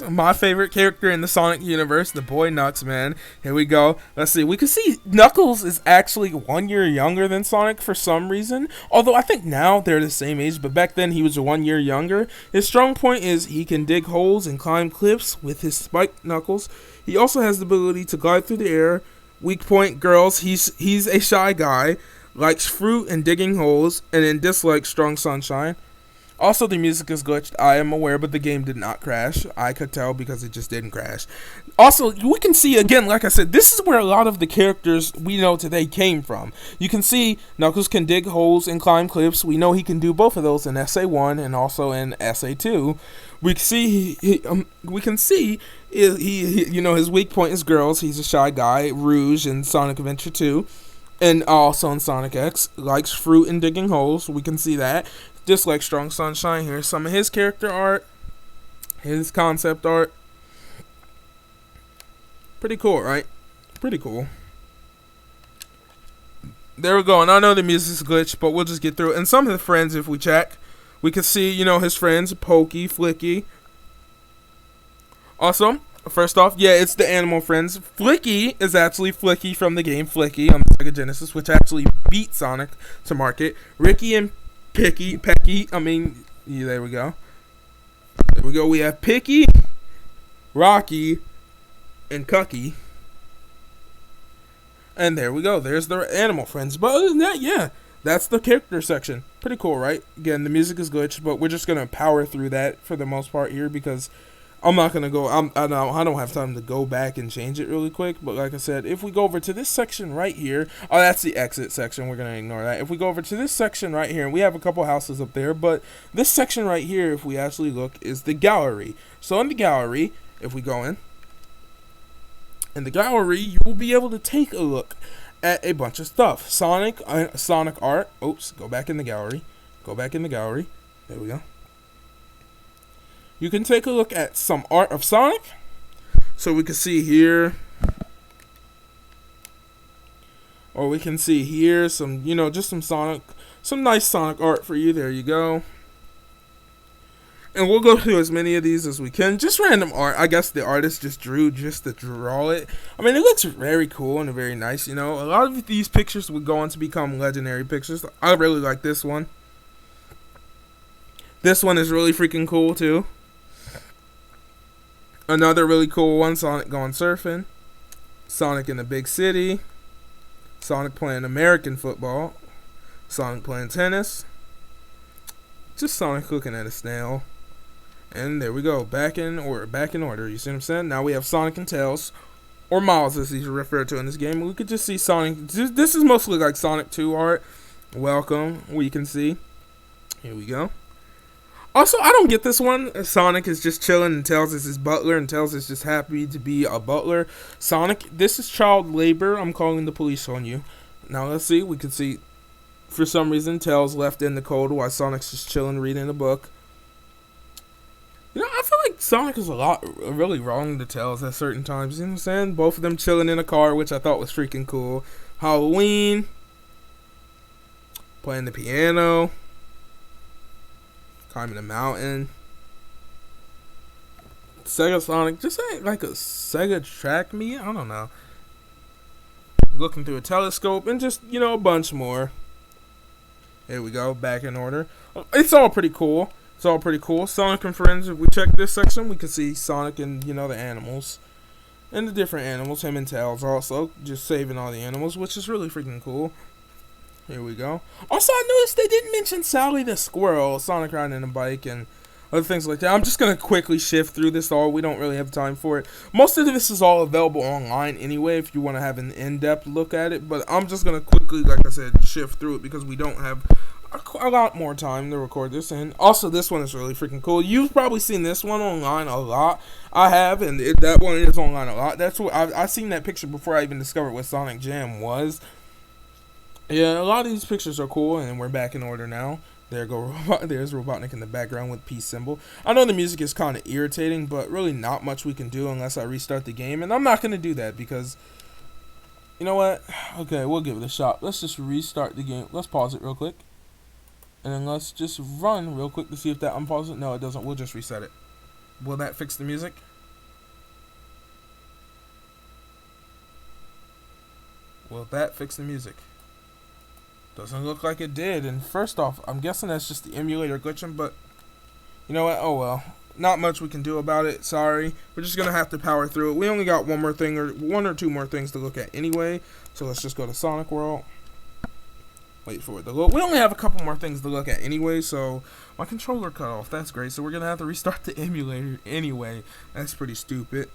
my favorite character in the Sonic universe, the boy Nux, man. Here we go. Let's see. We can see Knuckles is actually 1 year younger than Sonic for some reason. Although I think now they're the same age, but back then he was 1 year younger. His strong point is he can dig holes and climb cliffs with his spiked knuckles. He also has the ability to glide through the air. Weak point, girls. He's a shy guy, likes fruit and digging holes, and then dislikes strong sunshine. Also, the music is glitched, I am aware, but the game did not crash. I could tell because it just didn't crash. Also, we can see, again, like I said, this is where a lot of the characters we know today came from. You can see Knuckles can dig holes and climb cliffs. We know he can do both of those in SA1 and also in SA2. We can see his weak point is girls. He's a shy guy. Rouge in Sonic Adventure 2. And also in Sonic X, likes fruit and digging holes. We can see that. Dislikes strong sunshine. Here's some of his character art, his concept art. Pretty cool, right? Pretty cool. There we go. And I know the music's glitched, but we'll just get through it. And some of the friends, if we check, we can see, his friends, Pokey, Flicky. Also, first off, yeah, it's the animal friends. Flicky is actually Flicky from the game Flicky on the Sega Genesis, which actually beat Sonic to market. Ricky and Pecky, yeah, there we go. There we go. We have Picky, Rocky, and Cucky. And there we go. There's the animal friends. But other than that, yeah, that's the character section. Pretty cool, right? Again, the music is glitched, but we're just going to power through that for the most part here because I'm not going to go, I don't have time to go back and change it really quick. But like I said, if we go over to this section right here, oh, that's the exit section. We're going to ignore that. If we go over to this section right here, and we have a couple houses up there, but this section right here, if we actually look, is the gallery. So in the gallery, if we go in the gallery, you will be able to take a look at a bunch of stuff. Sonic art. Oops, go back in the gallery. Go back in the gallery. There we go. You can take a look at some art of Sonic. So we can see here. Or we can see here some, just some nice Sonic art for you. There you go. And we'll go through as many of these as we can. Just random art. I guess the artist just drew just to draw it. I mean, it looks very cool and very nice, A lot of these pictures would go on to become legendary pictures. I really like this one. This one is really freaking cool, too. Another really cool one, Sonic going surfing. Sonic in a big city. Sonic playing American football. Sonic playing tennis. Just Sonic looking at a snail. And there we go, back in order, you see what I'm saying? Now we have Sonic and Tails, or Miles as he's referred to in this game. We could just see Sonic, this is mostly like Sonic 2 art. Welcome, we can see. Here we go. Also, I don't get this one. Sonic is just chilling and Tails is his butler, and Tails is just happy to be a butler. Sonic, this is child labor, I'm calling the police on you. Now let's see, we can see, for some reason, Tails left in the cold while Sonic's just chilling reading a book. I feel like Sonic is really wrong to Tails at certain times, you know what I'm saying? Both of them chilling in a car, which I thought was freaking cool. Halloween. Playing the piano. Climbing a mountain. Sega Sonic, just ain't like a Sega track meet, I don't know. Looking through a telescope, and just, a bunch more. Here we go, back in order. It's all pretty cool. Sonic and Friends, if we check this section, we can see Sonic and, the animals. And the different animals, him and Tails also, just saving all the animals, which is really freaking cool. Here we go. Also, I noticed they didn't mention Sally the squirrel, Sonic riding a bike, and other things like that. I'm just going to quickly shift through this all. We don't really have time for it. Most of this is all available online anyway if you want to have an in-depth look at it. But I'm just going to quickly, like I said, shift through it because we don't have a lot more time to record this. And also, this one is really freaking cool. You've probably seen this one online a lot. I have, and that one is online a lot. That's what I've seen that picture before I even discovered what Sonic Jam was. Yeah, a lot of these pictures are cool, and we're back in order now. There's Robotnik in the background with peace symbol. I know the music is kind of irritating, but really not much we can do unless I restart the game. And I'm not going to do that because, you know what? Okay, we'll give it a shot. Let's just restart the game. Let's pause it real quick. And then let's just run real quick to see if that unpauses it. No, it doesn't. We'll just reset it. Will that fix the music? Will that fix the music? Doesn't look like it did. And first off, I'm guessing that's just the emulator glitching, but you know what? Oh well. Not much we can do about it. Sorry. We're just going to have to power through it. We only got one or two more things to look at anyway. So let's just go to Sonic World. Wait for it to load. We only have a couple more things to look at anyway, so my controller cut off. That's great. So we're going to have to restart the emulator anyway. That's pretty stupid.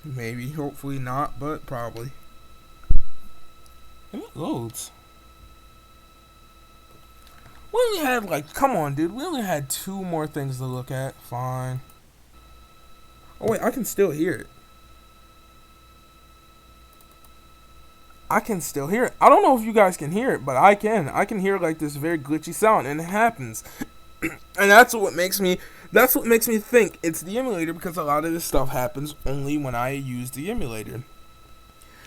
Maybe. Hopefully not, but probably. And it loads. We only had, come on, dude. We only had two more things to look at. Fine. Oh, wait. I can still hear it. I can still hear it. I don't know if you guys can hear it, but I can. I can hear, this very glitchy sound, and it happens. And that's what makes me think it's the emulator, because a lot of this stuff happens only when I use the emulator.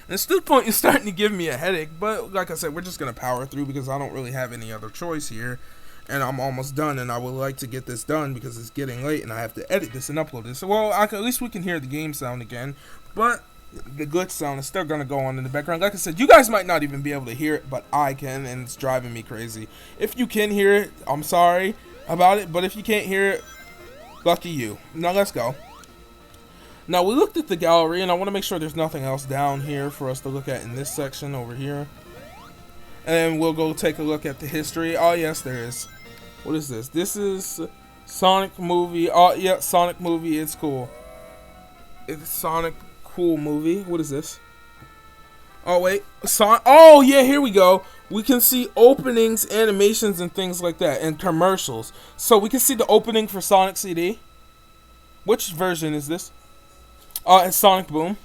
And at this point, it's starting to give me a headache. But like I said, we're just gonna power through because I don't really have any other choice here. And I'm almost done, and I would like to get this done because it's getting late, and I have to edit this and upload this. Well, at least we can hear the game sound again, but the glitch sound is still going to go on in the background. Like I said, you guys might not even be able to hear it, but I can, and it's driving me crazy. If you can hear it, I'm sorry about it, but if you can't hear it, lucky you. Now, let's go. Now, we looked at the gallery, and I want to make sure there's nothing else down here for us to look at in this section over here. And we'll go take a look at the history. Oh, yes, there is. What is this? This is Sonic movie. Oh, yeah, Sonic movie. It's cool. It's Sonic cool movie. What is this? Oh, wait. Oh, yeah, here we go. We can see openings, animations, and things like that, and commercials. So we can see the opening for Sonic CD. Which version is this? It's Sonic Boom.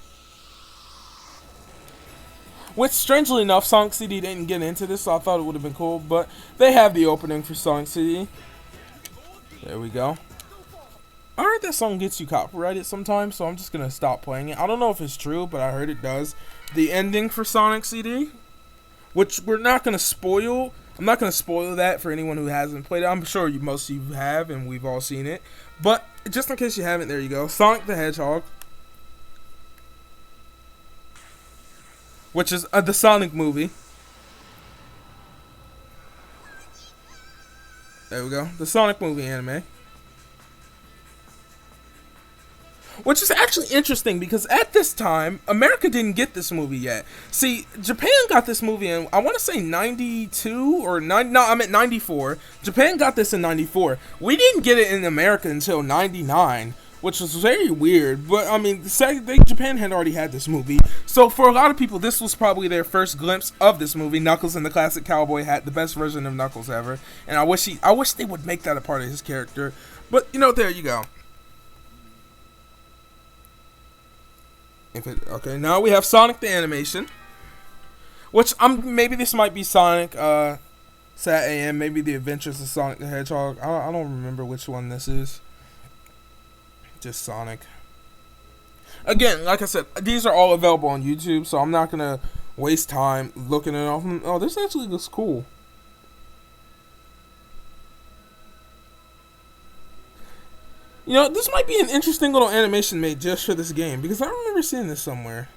Which, strangely enough, Sonic CD didn't get into this, so I thought it would have been cool. But they have the opening for Sonic CD. There we go. I heard that song gets you copyrighted sometimes, so I'm just going to stop playing it. I don't know if it's true, but I heard it does. The ending for Sonic CD, which we're not going to spoil. I'm not going to spoil that for anyone who hasn't played it. I'm sure most of you have, and we've all seen it. But just in case you haven't, there you go. Sonic the Hedgehog. Which is the Sonic movie. There we go. The Sonic movie anime. Which is actually interesting because at this time, America didn't get this movie yet. See, Japan got this movie in, I want to say 92 or 90, no, I meant 94. Japan got this in 94. We didn't get it in America until 99. Which was very weird, but I mean, Japan had already had this movie, so for a lot of people, this was probably their first glimpse of this movie. Knuckles in the classic cowboy hat, the best version of Knuckles ever, and I wish they would make that a part of his character. But you know, there you go. Okay, now we have Sonic the animation, which maybe this might be Sonic Sat AM, maybe the Adventures of Sonic the Hedgehog. I don't remember which one this is. Just Sonic. Again, like I said, these are all available on YouTube, so I'm not going to waste time looking at all. Oh, this actually looks cool. You know, this might be an interesting little animation made just for this game, because I remember seeing this somewhere.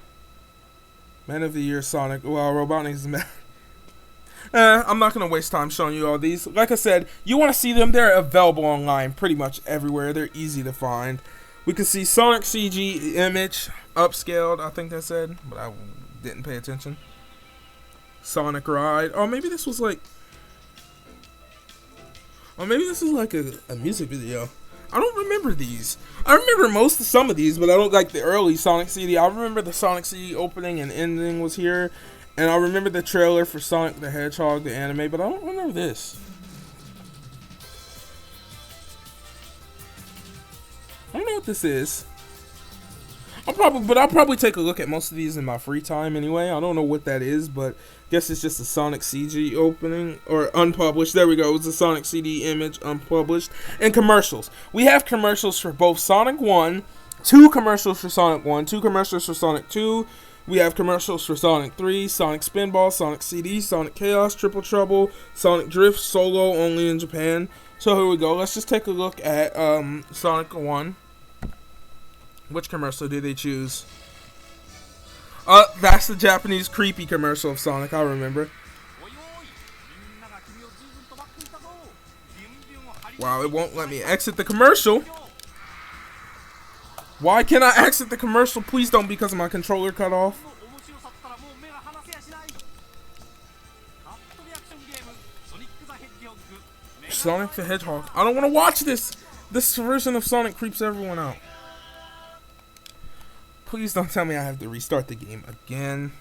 Man of the Year Sonic. Well, Robotnik's is mad. I'm not going to waste time showing you all these. Like I said, you want to see them, they're available online pretty much everywhere. They're easy to find. We can see Sonic CG image, upscaled, I think that said, but I didn't pay attention. Sonic Ride. Oh, maybe this was like... Oh, maybe this is like a music video. I don't remember these. I remember some of these, but I don't like the early Sonic CD. I remember the Sonic CD opening and ending was here. And I remember the trailer for Sonic the Hedgehog, the anime, but I don't remember this. I don't know what this is. I'll probably take a look at most of these in my free time anyway. I don't know what that is, but I guess it's just a Sonic CG opening or unpublished. There we go. It's a Sonic CD image unpublished and commercials. We have commercials for both Sonic 1, 2 commercials for Sonic 1, 2 commercials for Sonic 2. We have commercials for Sonic 3, Sonic Spinball, Sonic CD, Sonic Chaos, Triple Trouble, Sonic Drift, Solo, only in Japan. So here we go. Let's just take a look at Sonic 1. Which commercial did they choose? That's the Japanese creepy commercial of Sonic, I remember. Wow, it won't let me exit the commercial. Why can't I exit the commercial? Please don't, because my controller cut off. Sonic the Hedgehog. I don't want to watch this. This version of Sonic creeps everyone out. Please don't tell me I have to restart the game again.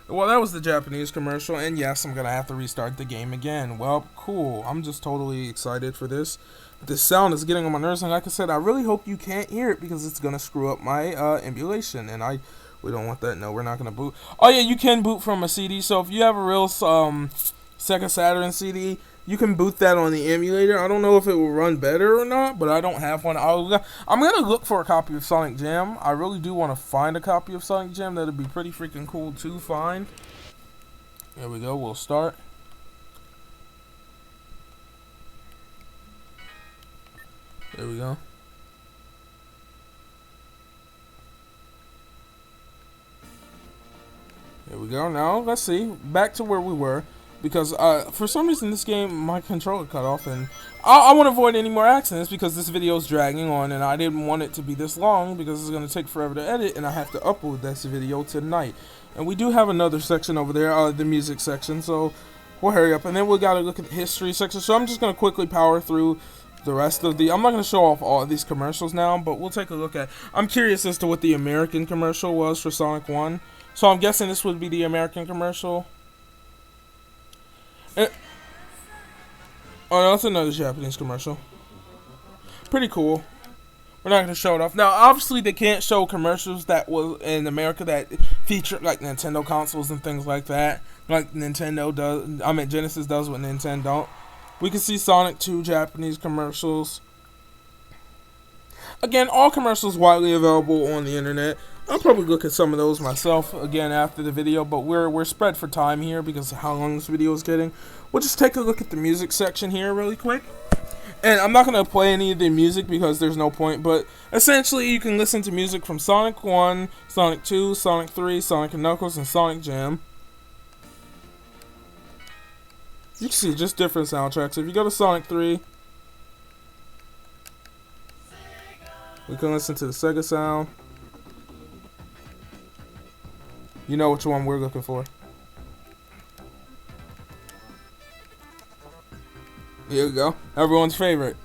Well, that was the Japanese commercial, and yes, I'm going to have to restart the game again. Well, cool. I'm just totally excited for this. This sound is getting on my nerves, and like I said, I really hope you can't hear it because it's going to screw up my emulation, and we don't want that. No, we're not going to boot. Oh, yeah, you can boot from a CD, so if you have a real Sega Saturn CD, You can boot that on the emulator. I don't know if it will run better or not, but I don't have one. I'm going to look for a copy of Sonic Jam. I really do want to find a copy of Sonic Jam. That would be pretty freaking cool to find. There we go. We'll start. There we go. There we go. Now, let's see. Back to where we were. Because for some reason this game, my controller cut off, and I want to avoid any more accidents because this video is dragging on, and I didn't want it to be this long because it's going to take forever to edit, and I have to upload this video tonight. And we do have another section over there, the music section, so we'll hurry up. And then we got to look at the history section, so I'm just going to quickly power through the rest of the... I'm not going to show off all of these commercials now, but we'll take a look at... I'm curious as to what the American commercial was for Sonic 1. So I'm guessing this would be the American commercial. Oh, no, that's another Japanese commercial. Pretty cool. We're not going to show it off. Now, obviously, they can't show commercials that was in America that feature, like, Nintendo consoles and things like that. Like Nintendo does. I mean, Genesis does what Nintendo don't. We can see Sonic 2 Japanese commercials. Again, all commercials widely available on the internet. I'll probably look at some of those myself again after the video, but we're spread for time here because of how long this video is getting. We'll just take a look at the music section here really quick. And I'm not going to play any of the music because there's no point, but essentially you can listen to music from Sonic 1, Sonic 2, Sonic 3, Sonic & Knuckles, and Sonic Jam. You can see just different soundtracks. If you go to Sonic 3, we can listen to the Sega sound. You know which one we're looking for. Here we go. Everyone's favorite.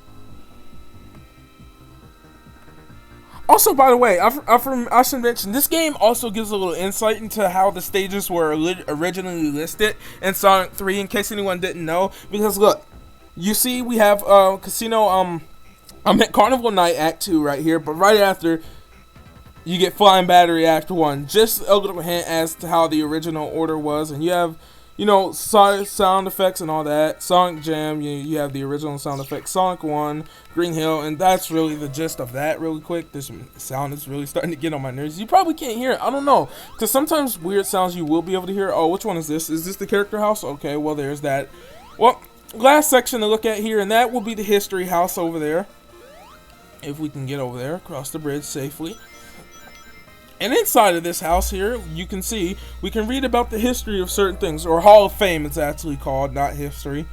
Also, by the way, I should mention, this game also gives a little insight into how the stages were originally listed in Sonic 3, in case anyone didn't know. Because, look, you see we have Casino, I'm at Carnival Night Act 2 right here, but right after... you get Flying Battery Act 1. Just a little hint as to how the original order was. And you have, you know, sound effects and all that. Sonic Jam, you have the original sound effects. Sonic 1, Green Hill, and that's really the gist of that really quick. This sound is really starting to get on my nerves. You probably can't hear it. I don't know. Because sometimes weird sounds you will be able to hear. Oh, which one is this? Is this the character house? Okay, well, there's that. Well, last section to look at here, and that will be the history house over there. If we can get over there, across the bridge safely. And inside of this house here, you can see, we can read about the history of certain things, or Hall of Fame it's actually called, not history.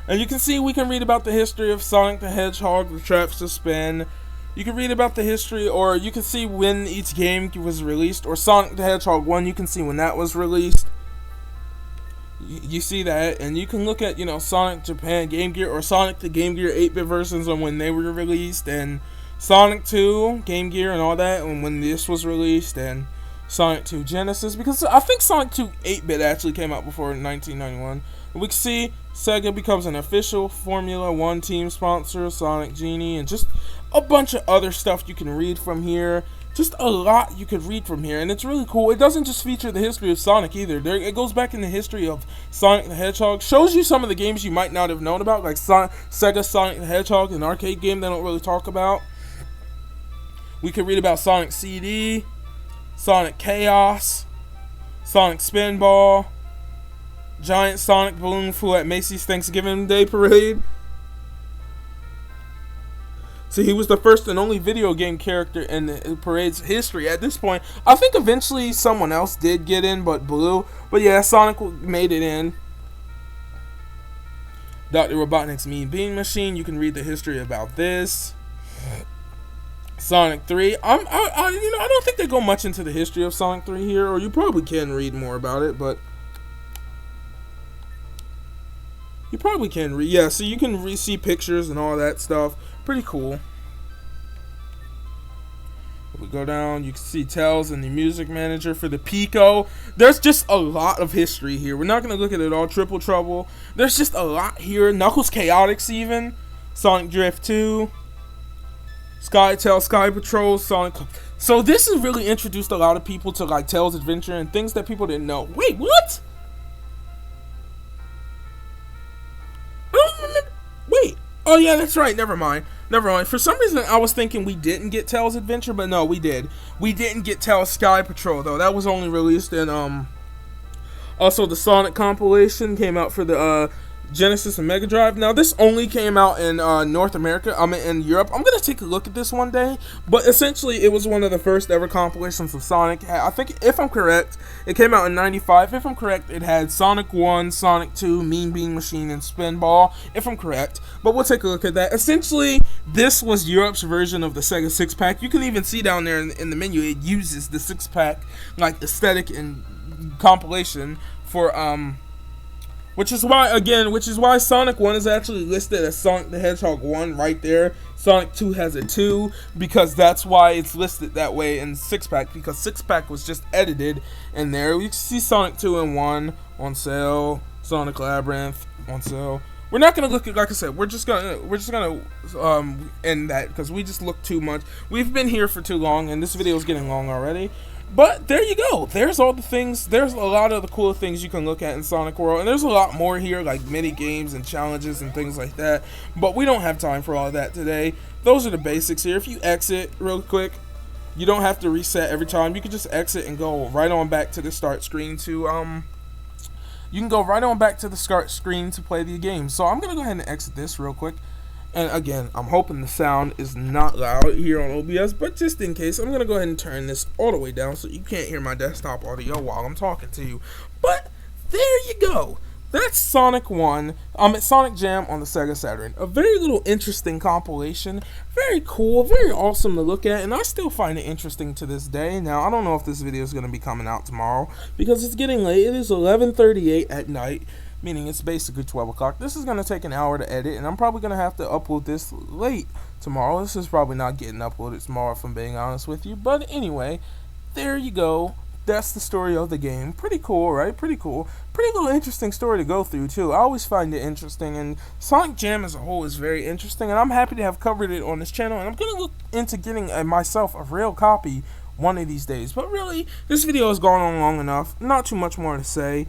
And you can see we can read about the history of Sonic the Hedgehog, the Traps to Spin. You can read about the history, or you can see when each game was released, or Sonic the Hedgehog 1, you can see when that was released. You see that, and you can look at, you know, Sonic Japan Game Gear, or Sonic the Game Gear 8-bit versions on when they were released, and Sonic 2, Game Gear, and all that, and when this was released, and Sonic 2 Genesis, because I think Sonic 2 8-bit actually came out before 1991. And we can see Sega becomes an official Formula 1 team sponsor, Sonic Genie, and just a bunch of other stuff you can read from here. Just a lot you could read from here, and it's really cool. It doesn't just feature the history of Sonic either. It goes back in the history of Sonic the Hedgehog. Shows you some of the games you might not have known about, like Sega Sonic the Hedgehog, an arcade game they don't really talk about. We could read about Sonic CD, Sonic Chaos, Sonic Spinball, Giant Sonic Balloon flew at Macy's Thanksgiving Day Parade. See, he was the first and only video game character in the parade's history. At this point, I think eventually someone else did get in, but Blue. But yeah, Sonic made it in. Dr. Robotnik's Mean Bean Machine. You can read the history about this. Sonic 3. I don't think they go much into the history of Sonic 3 here, or you probably can read more about it, but you probably can read. Yeah, so you can see pictures and all that stuff. Pretty cool. If we go down, you can see Tails and the music manager for the Pico. There's just a lot of history here. We're not going to look at it all. Triple Trouble. There's just a lot here. Knuckles Chaotix even. Sonic Drift 2. SkyTail, Sky Patrol, Sonic. So this has really introduced a lot of people to like Tails Adventure and things that people didn't know. Wait, what? Oh yeah, that's right. Never mind. Never mind. For some reason, I was thinking we didn't get Tails Adventure, but no, we did. We didn't get Tails Sky Patrol though. That was only released in Also, the Sonic compilation came out for the Genesis and Mega Drive. Now, this only came out in North America. I mean, in Europe. I'm gonna take a look at this one day. But essentially, it was one of the first ever compilations of Sonic. I think, if I'm correct, it came out in '95. If I'm correct, it had Sonic 1, Sonic 2, Mean Bean Machine, and Spinball. If I'm correct, but we'll take a look at that. Essentially, this was Europe's version of the Sega 6-pack. You can even see down there in the menu, it uses the 6-pack like aesthetic and compilation for which is why Sonic 1 is actually listed as Sonic the Hedgehog 1 right there. Sonic 2 has a 2 because that's why it's listed that way in 6-pack, because 6-pack was just edited in there. We see Sonic 2 and 1 on sale, Sonic Labyrinth on sale. We're not gonna look at, like I said, we're just gonna end that because we just look too much. We've been here for too long, and this video is getting long already. But there you go. There's all the things. There's a lot of the cool things you can look at in Sonic World, and there's a lot more here, like mini games and challenges and things like that. But we don't have time for all of that today. Those are the basics here. If you exit real quick, you don't have to reset every time. You can just exit and go right on back to the start screen to You can go right on back to the start screen to play the game. So I'm gonna go ahead and exit this real quick. And again, I'm hoping the sound is not loud here on OBS, but just in case, I'm going to go ahead and turn this all the way down so you can't hear my desktop audio while I'm talking to you. But there you go. That's Sonic 1. At Sonic Jam on the Sega Saturn. A very little interesting compilation. Very cool, very awesome to look at, and I still find it interesting to this day. Now, I don't know if this video is going to be coming out tomorrow because it's getting late. It is 11:38 at night. Meaning it's basically 12 o'clock. This is going to take an hour to edit, and I'm probably going to have to upload this late tomorrow. This is probably not getting uploaded tomorrow, if I'm being honest with you. But anyway, there you go. That's the story of the game. Pretty cool, right? Pretty cool. Pretty little interesting story to go through, too. I always find it interesting, and Sonic Jam as a whole is very interesting, and I'm happy to have covered it on this channel, and I'm going to look into getting myself a real copy one of these days. But really, this video has gone on long enough. Not too much more to say.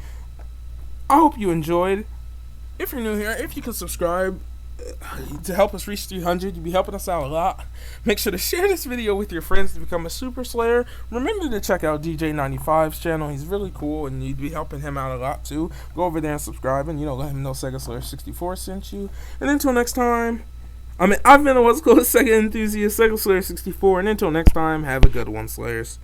I hope you enjoyed. If you're new here, if you could subscribe to help us reach 300, you'd be helping us out a lot. Make sure to share this video with your friends to become a Super Slayer. Remember to check out DJ95's channel. He's really cool, and you'd be helping him out a lot too. Go over there and subscribe, and let him know Sega Slayer 64 sent you. And until next time, I've been a What's Called Sega enthusiast, Sega Slayer 64, and until next time, have a good one, Slayers.